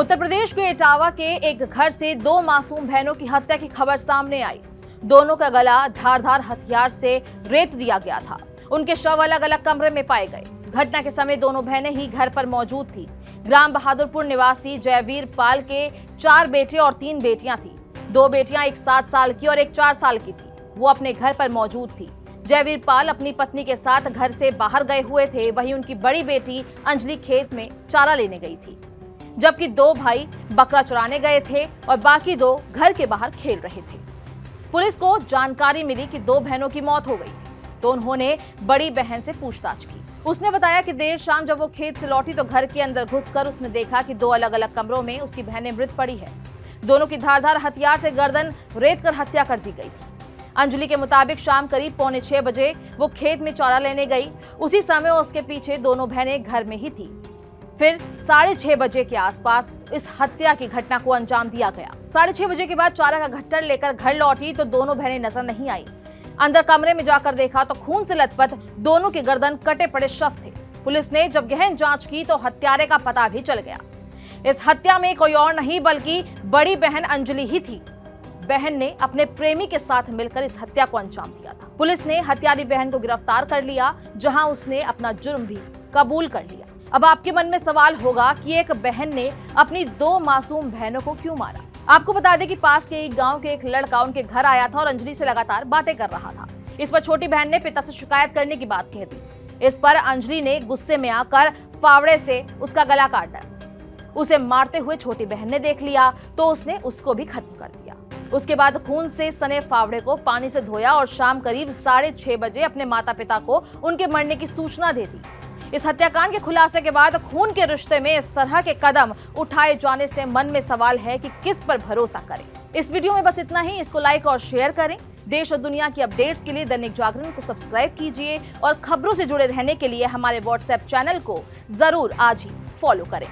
उत्तर प्रदेश के इटावा के एक घर से दो मासूम बहनों की हत्या की खबर सामने आई। दोनों का गला धारदार हथियार से रेत दिया गया था। उनके शव अलग अलग कमरे में पाए गए। घटना के समय दोनों बहनें ही घर पर मौजूद थी। ग्राम बहादुरपुर निवासी जयवीर पाल के 4 बेटे और 3 बेटियां थी। 2 बेटियां एक 7 साल की और एक 4 साल की थी। वो अपने घर पर मौजूद थी। जयवीर पाल अपनी पत्नी के साथ घर से बाहर गए हुए थे। वहीं उनकी बड़ी बेटी अंजलि खेत में चारा लेने गई थी, जबकि 2 भाई बकरा चुराने गए थे और बाकी 2 घर के बाहर खेल रहे थे। पुलिस को जानकारी मिली कि 2 बहनों की मौत हो गई, तो उन्होंने बड़ी बहन से पूछताछ की। उसने बताया कि देर शाम जब वो खेत से लौटी तो घर के अंदर घुसकर उसने देखा कि 2 अलग अलग कमरों में उसकी बहनें मृत पड़ी है। दोनों की धारदार हथियार से गर्दन रेत कर हत्या कर दी गई थी। अंजलि के मुताबिक शाम करीब 5:45 बजे वो खेत में चारा लेने गई। उसी समय उसके पीछे दोनों बहनें घर में ही थी। फिर 6:30 बजे के आसपास इस हत्या की घटना को अंजाम दिया गया। 6:30 बजे के बाद चारा का गट्ठर लेकर घर लौटी तो दोनों बहनें नजर नहीं आई। अंदर कमरे में जाकर देखा तो खून से लथपथ दोनों के गर्दन कटे पड़े शव थे। पुलिस ने जब गहन जांच की तो हत्यारे का पता भी चल गया। इस हत्या में कोई और नहीं बल्कि बड़ी बहन अंजलि ही थी। बहन ने अपने प्रेमी के साथ मिलकर इस हत्या को अंजाम दिया था। पुलिस ने हत्यारी बहन को गिरफ्तार कर लिया, जहां उसने अपना जुर्म भी कबूल कर लिया। अब आपके मन में सवाल होगा कि एक बहन ने अपनी 2 मासूम बहनों को क्यों मारा। आपको बता दें कि पास के एक गांव के एक लड़का उनके घर आया था और अंजलि से लगातार बातें कर रहा था। इस पर छोटी बहन ने पिता से शिकायत करने की बात कह दी। इस पर अंजलि ने गुस्से में आकर फावड़े से उसका गला काट दिया। उसे मारते हुए छोटी बहन ने देख लिया तो उसने उसको भी खत्म कर दिया। उसके बाद खून से सने फावड़े को पानी से धोया और शाम करीब 6:30 बजे अपने माता पिता को उनके मरने की सूचना दे दी। इस हत्याकांड के खुलासे के बाद खून के रिश्ते में इस तरह के कदम उठाए जाने से मन में सवाल है कि किस पर भरोसा करें। इस वीडियो में बस इतना ही। इसको लाइक और शेयर करें। देश और दुनिया की अपडेट्स के लिए दैनिक जागरण को सब्सक्राइब कीजिए और खबरों से जुड़े रहने के लिए हमारे व्हाट्सएप चैनल को जरूर आज ही फॉलो करें।